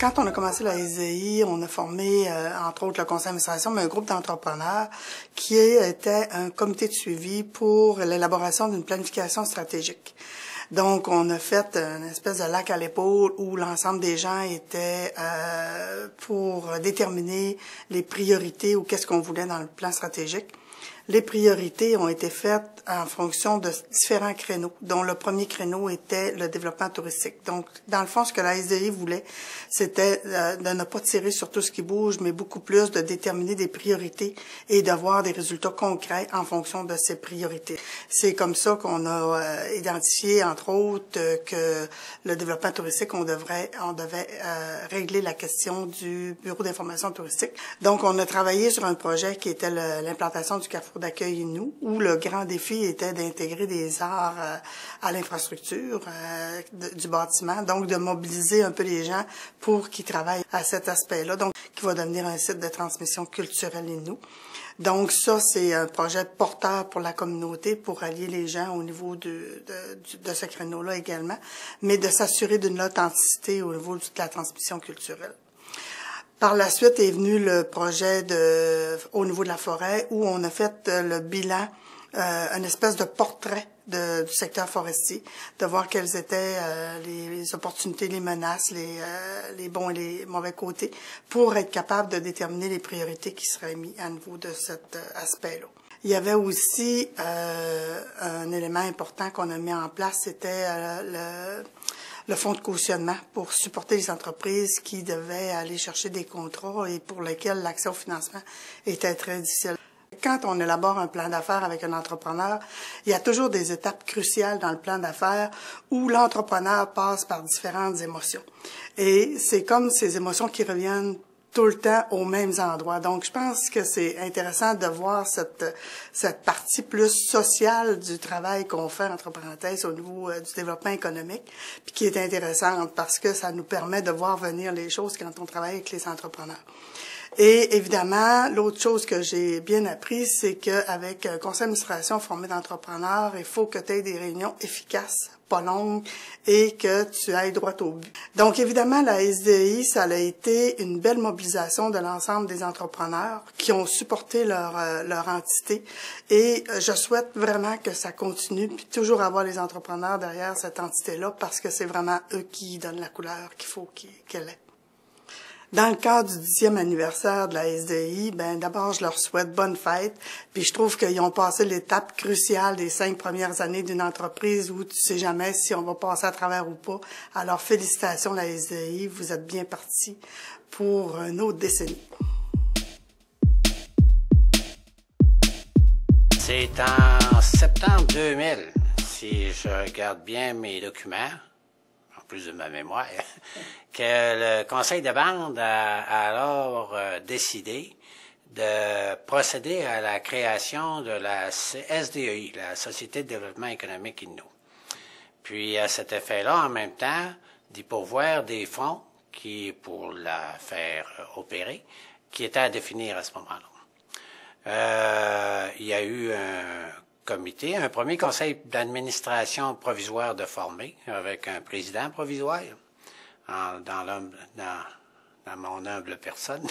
Quand on a commencé la SDI, on a formé, entre autres, le conseil d'administration, mais un groupe d'entrepreneurs qui était un comité de suivi pour l'élaboration d'une planification stratégique. Donc, on a fait une espèce de lac à l'épaule où l'ensemble des gens étaient pour déterminer les priorités ou qu'est-ce qu'on voulait dans le plan stratégique. Les priorités ont été faites en fonction de différents créneaux, dont le premier créneau était le développement touristique. Donc, dans le fond, ce que la SDI voulait, c'était de ne pas tirer sur tout ce qui bouge, mais beaucoup plus de déterminer des priorités et de voir des résultats concrets en fonction de ces priorités. C'est comme ça qu'on a identifié, entre autres, que le développement touristique, on devait régler la question du bureau d'information touristique. Donc, on a travaillé sur un projet qui était l'implantation du carrefour d'accueil Innu, où le grand défi était d'intégrer des arts à l'infrastructure du bâtiment, donc de mobiliser un peu les gens pour qu'ils travaillent à cet aspect-là, donc qui va devenir un site de transmission culturelle Innu. Donc ça, c'est un projet porteur pour la communauté, pour allier les gens au niveau de ce créneau-là également, mais de s'assurer d'une authenticité au niveau de la transmission culturelle. Par la suite est venu le projet au niveau de la forêt où on a fait le bilan, une espèce de portrait du secteur forestier, de voir quelles étaient les opportunités, les menaces, les bons et les mauvais côtés, pour être capable de déterminer les priorités qui seraient mises à niveau de cet aspect-là. Il y avait aussi un élément important qu'on a mis en place, c'était le fonds de cautionnement pour supporter les entreprises qui devaient aller chercher des contrats et pour lesquels l'accès au financement était très difficile. Quand on élabore un plan d'affaires avec un entrepreneur, il y a toujours des étapes cruciales dans le plan d'affaires où l'entrepreneur passe par différentes émotions. Et c'est comme ces émotions qui reviennent tout le temps aux mêmes endroits. Donc, je pense que c'est intéressant de voir cette partie plus sociale du travail qu'on fait, entre parenthèses, au niveau du développement économique, puis qui est intéressante parce que ça nous permet de voir venir les choses quand on travaille avec les entrepreneurs. Et évidemment, l'autre chose que j'ai bien appris, c'est qu'avec un conseil d'administration formé d'entrepreneurs, il faut que tu aies des réunions efficaces, pas longues, et que tu ailles droit au but. Donc, évidemment, la SDI, ça a été une belle mobilisation de l'ensemble des entrepreneurs qui ont supporté leur entité. Et je souhaite vraiment que ça continue, puis toujours avoir les entrepreneurs derrière cette entité-là, parce que c'est vraiment eux qui donnent la couleur qu'il faut qu'elle ait. Dans le cadre du 10e anniversaire de la SDI, d'abord, je leur souhaite bonne fête. Puis je trouve qu'ils ont passé l'étape cruciale des 5 premières années d'une entreprise où tu sais jamais si on va passer à travers ou pas. Alors, félicitations la SDI, vous êtes bien partis pour une autre décennie. C'est en septembre 2000, si je regarde bien mes documents, en plus de ma mémoire, que le conseil de bande a alors décidé de procéder à la création de la SDEI, la Société de développement économique Innu. Puis, à cet effet-là, en même temps, d'y pourvoir des fonds pour la faire opérer, qui étaient à définir à ce moment-là. Il y a eu un comité, un premier conseil d'administration provisoire de former, avec un président provisoire, dans mon humble personne.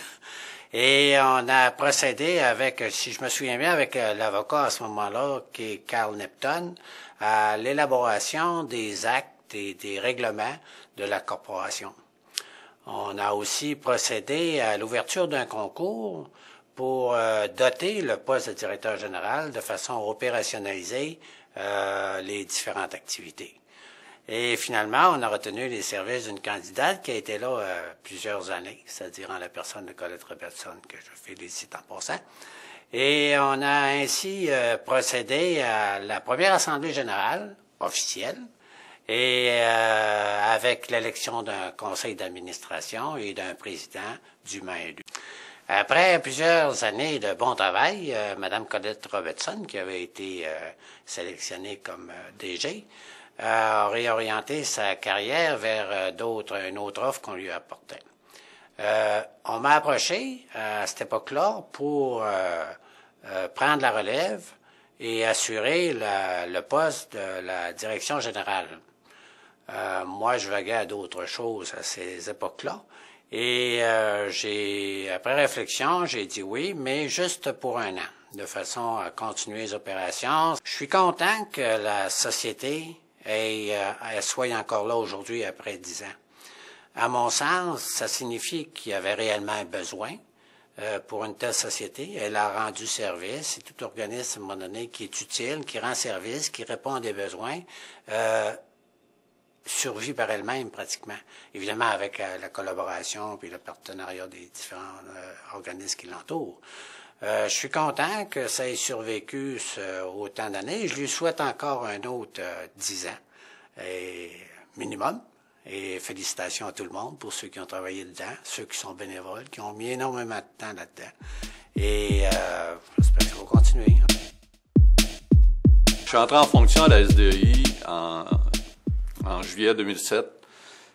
Et on a procédé avec, si je me souviens bien, avec l'avocat à ce moment-là, qui est Carl Neptune, à l'élaboration des actes et des règlements de la corporation. On a aussi procédé à l'ouverture d'un concours pour doter le poste de directeur général de façon à opérationnaliser les différentes activités. Et finalement, on a retenu les services d'une candidate qui a été là plusieurs années, c'est-à-dire en la personne de Colette Robertson, que je félicite en passant. Et on a ainsi procédé à la première assemblée générale officielle, et avec l'élection d'un conseil d'administration et d'un président dûment élu. Après plusieurs années de bon travail, Mme Colette Robertson, qui avait été sélectionnée comme DG, a réorienté sa carrière vers une autre offre qu'on lui apportait. On m'a approché à cette époque-là pour prendre la relève et assurer le poste de la direction générale. Moi, je vaguais à d'autres choses à ces époques-là Et après réflexion, j'ai dit oui, mais juste pour 1 an, de façon à continuer les opérations. Je suis content que la société elle soit encore là aujourd'hui après 10 ans. À mon sens, ça signifie qu'il y avait réellement un besoin pour une telle société. Elle a rendu service. C'est tout organisme, à un moment donné, qui est utile, qui rend service, qui répond à des besoins, survit par elle-même pratiquement. Évidemment, avec la collaboration puis le partenariat des différents organismes qui l'entourent. Je suis content que ça ait survécu autant d'années. Je lui souhaite encore un autre 10 ans, minimum. Et félicitations à tout le monde pour ceux qui ont travaillé dedans, ceux qui sont bénévoles, qui ont mis énormément de temps là-dedans. Et j'espère que ça va continuer. Je suis entré en fonction à la SDI en juillet 2007.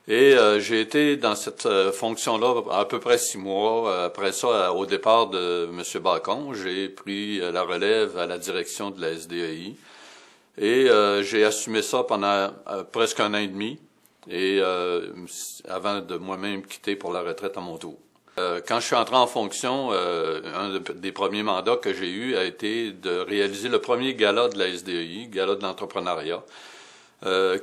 Et j'ai été dans cette fonction-là à peu près 6 mois. Après ça, au départ de M. Bacon, j'ai pris la relève à la direction de la SDI. Et j'ai assumé ça pendant presque 1 an et demi. Et avant de moi-même quitter pour la retraite à mon tour. Quand je suis entré en fonction, un des premiers mandats que j'ai eu a été de réaliser le premier gala de la SDI, gala de l'entrepreneuriat,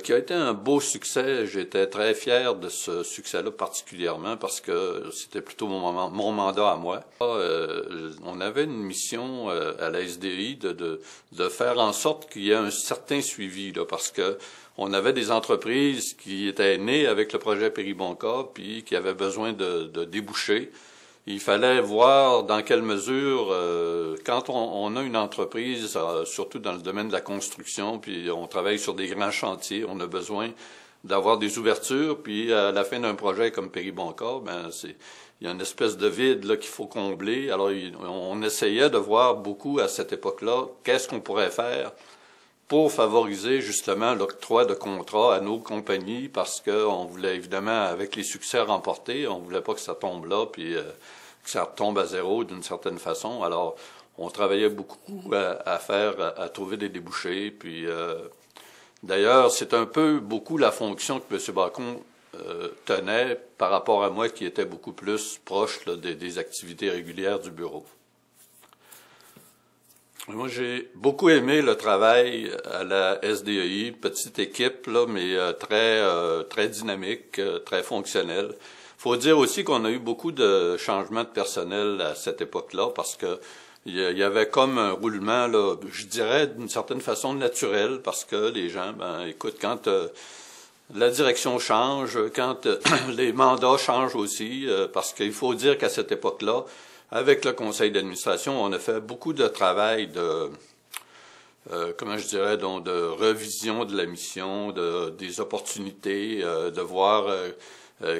qui a été un beau succès. J'étais très fier de ce succès-là particulièrement parce que c'était plutôt mon mandat à moi. On avait une mission à la SDI de faire en sorte qu'il y ait un certain suivi, là, parce que on avait des entreprises qui étaient nées avec le projet Péribonka puis qui avaient besoin de déboucher. Il fallait voir dans quelle mesure, quand on a une entreprise, surtout dans le domaine de la construction, puis on travaille sur des grands chantiers, on a besoin d'avoir des ouvertures, puis à la fin d'un projet comme Péribonka, il y a une espèce de vide là qu'il faut combler. Alors on essayait de voir beaucoup à cette époque-là, qu'est-ce qu'on pourrait faire pour favoriser justement l'octroi de contrats à nos compagnies, parce qu'on voulait évidemment, avec les succès remportés, on voulait pas que ça tombe là, puis que ça retombe à zéro d'une certaine façon. Alors, on travaillait beaucoup à trouver des débouchés, puis d'ailleurs, c'est un peu beaucoup la fonction que M. Bacon tenait par rapport à moi, qui était beaucoup plus proche là, des activités régulières du bureau. Moi, j'ai beaucoup aimé le travail à la SDI, petite équipe, là, mais très dynamique, très fonctionnelle. Faut dire aussi qu'on a eu beaucoup de changements de personnel à cette époque-là, parce que il y avait comme un roulement, là, je dirais d'une certaine façon naturel, parce que les gens, écoute, quand la direction change, quand les mandats changent aussi, parce qu'il faut dire qu'à cette époque-là, avec le conseil d'administration, on a fait beaucoup de travail de, de revision de la mission, des opportunités, de voir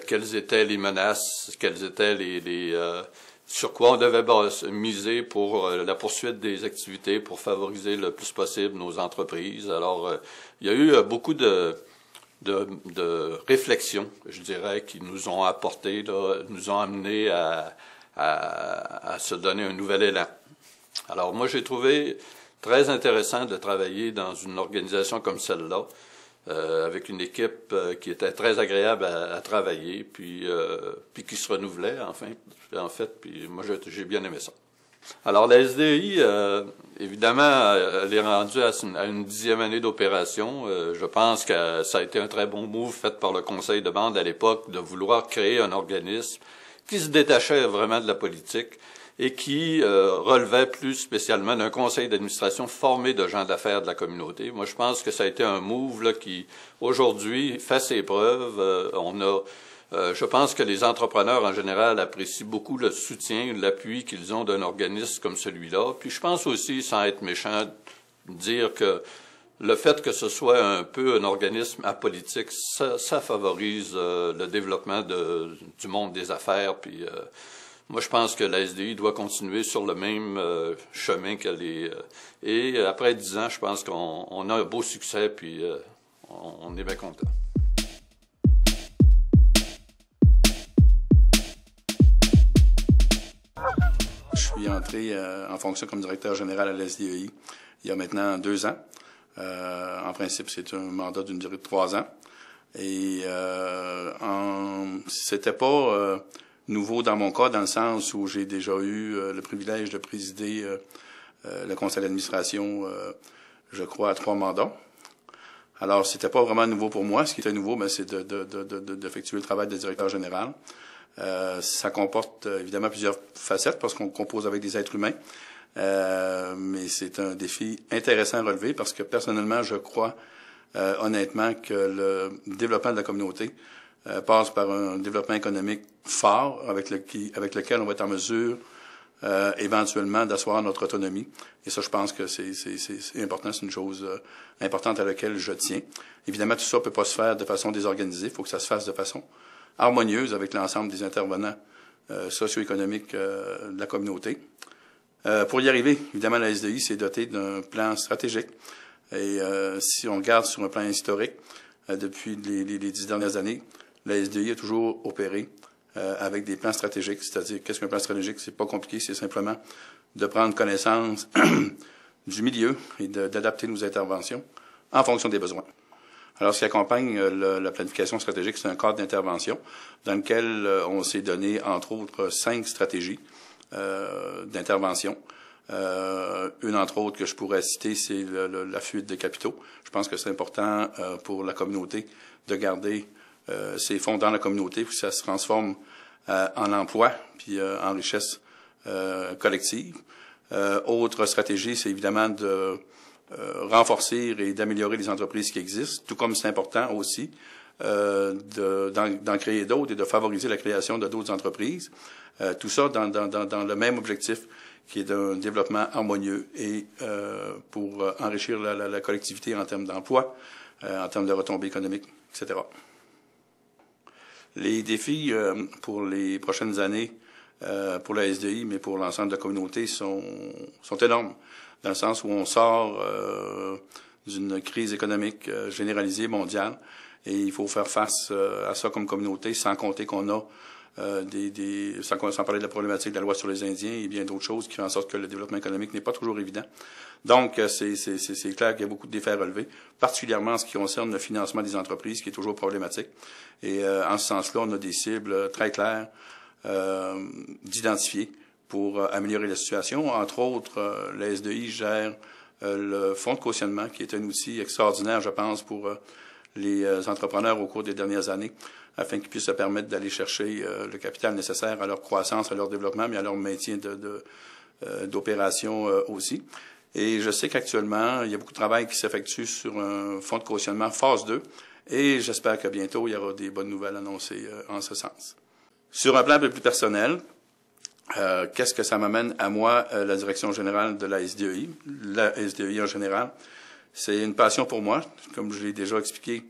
quelles étaient les menaces, quelles étaient sur quoi on devait miser pour la poursuite des activités, pour favoriser le plus possible nos entreprises. Alors, il y a eu beaucoup de réflexions, je dirais, qui nous ont apporté, là, nous ont amené à se donner un nouvel élan. Alors moi, j'ai trouvé très intéressant de travailler dans une organisation comme celle-là, avec une équipe qui était très agréable à travailler, puis qui se renouvelait, en fait, puis moi, j'ai bien aimé ça. Alors la SDI, évidemment, elle est rendue à une 10e année d'opération. Je pense que ça a été un très bon move fait par le conseil de bande à l'époque de vouloir créer un organisme qui se détachait vraiment de la politique et qui relevait plus spécialement d'un conseil d'administration formé de gens d'affaires de la communauté. Moi, je pense que ça a été un move là, qui, aujourd'hui, fait ses preuves. Je pense que les entrepreneurs, en général, apprécient beaucoup le soutien, l'appui qu'ils ont d'un organisme comme celui-là. Puis je pense aussi, sans être méchant, dire que le fait que ce soit un peu un organisme apolitique, ça favorise le développement du monde des affaires. Puis moi, je pense que la SDI doit continuer sur le même chemin qu'elle est. Et après 10 ans, je pense qu'on a un beau succès, puis on est bien content. Je suis entré en fonction comme directeur général à la SDI il y a maintenant 2 ans. En principe, c'est un mandat d'une durée de 3 ans. Et c'était pas nouveau dans mon cas, dans le sens où j'ai déjà eu le privilège de présider le conseil d'administration, je crois, à 3 mandats. Alors, c'était pas vraiment nouveau pour moi. Ce qui était nouveau, c'est d'effectuer le travail de directeur général. Ça comporte évidemment plusieurs facettes parce qu'on compose avec des êtres humains. Mais c'est un défi intéressant à relever parce que personnellement, je crois honnêtement que le développement de la communauté passe par un développement économique fort avec lequel on va être en mesure éventuellement d'asseoir notre autonomie. Et ça, je pense que c'est important, c'est une chose importante à laquelle je tiens. Évidemment, tout ça ne peut pas se faire de façon désorganisée, il faut que ça se fasse de façon harmonieuse avec l'ensemble des intervenants socio-économiques de la communauté. Pour y arriver, évidemment, la SDI s'est dotée d'un plan stratégique. Et si on regarde sur un plan historique, depuis les 10 dernières années, la SDI a toujours opéré avec des plans stratégiques. C'est-à-dire, qu'est-ce qu'un plan stratégique? C'est pas compliqué, c'est simplement de prendre connaissance du milieu et d'adapter nos interventions en fonction des besoins. Alors, ce qui accompagne la planification stratégique, c'est un cadre d'intervention dans lequel on s'est donné, entre autres, 5 stratégies d'intervention. Une, entre autres, que je pourrais citer, c'est la fuite de capitaux. Je pense que c'est important pour la communauté de garder ces fonds dans la communauté pour que ça se transforme en emploi puis en richesse collective. Autre stratégie, c'est évidemment de renforcer et d'améliorer les entreprises qui existent, tout comme c'est important aussi d'en créer d'autres et de favoriser la création de d'autres entreprises. Tout ça dans le même objectif qui est d'un développement harmonieux et pour enrichir la collectivité en termes d'emploi, en termes de retombées économiques, etc. Les défis pour les prochaines années pour la SDI, mais pour l'ensemble de la communauté, sont énormes, dans le sens où on sort d'une crise économique généralisée mondiale et il faut faire face à ça comme communauté, sans compter qu'on a sans parler de la problématique de la loi sur les Indiens et bien d'autres choses qui font en sorte que le développement économique n'est pas toujours évident. Donc, c'est clair qu'il y a beaucoup de défis à relever, particulièrement en ce qui concerne le financement des entreprises, qui est toujours problématique. Et en ce sens-là, on a des cibles très claires d'identifier pour améliorer la situation. Entre autres, la SDI gère le fonds de cautionnement, qui est un outil extraordinaire, je pense, pour les entrepreneurs au cours des dernières années, afin qu'ils puissent se permettre d'aller chercher le capital nécessaire à leur croissance, à leur développement, mais à leur maintien d'opération aussi. Et je sais qu'actuellement, il y a beaucoup de travail qui s'effectue sur un fonds de cautionnement phase 2, et j'espère que bientôt, il y aura des bonnes nouvelles annoncées en ce sens. Sur un plan un peu plus personnel, qu'est-ce que ça m'amène à moi, la direction générale de la SDI? La SDI en général, c'est une passion pour moi, comme je l'ai déjà expliqué.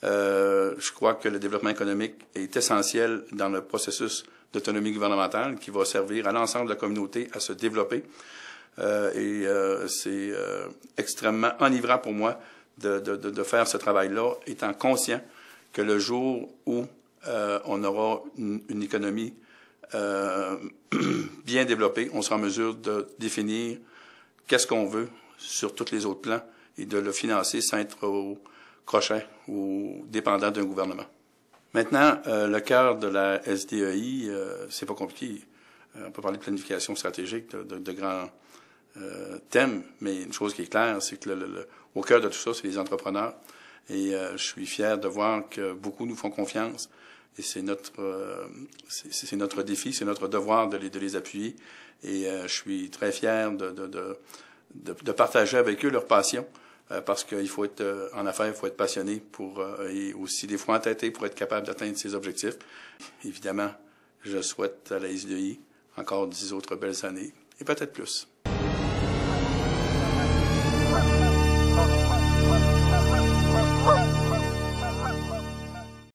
Je crois que le développement économique est essentiel dans le processus d'autonomie gouvernementale qui va servir à l'ensemble de la communauté à se développer. C'est extrêmement enivrant pour moi de faire ce travail-là, étant conscient que le jour où on aura une économie bien développée, on sera en mesure de définir qu'est-ce qu'on veut sur tous les autres plans et de le financer sans être au crochet ou dépendant d'un gouvernement. Maintenant, le cœur de la SDEI, c'est pas compliqué. On peut parler de planification stratégique, de grands thèmes, mais une chose qui est claire, c'est que au cœur de tout ça, c'est les entrepreneurs. Et je suis fier de voir que beaucoup nous font confiance. Et c'est notre défi, c'est notre devoir de les appuyer. Et je suis très fier de partager avec eux leur passion. Parce qu'il faut être en affaires, il faut être passionné et aussi des fois entêté pour être capable d'atteindre ses objectifs. Évidemment, je souhaite à la SDI encore 10 autres belles années et peut-être plus.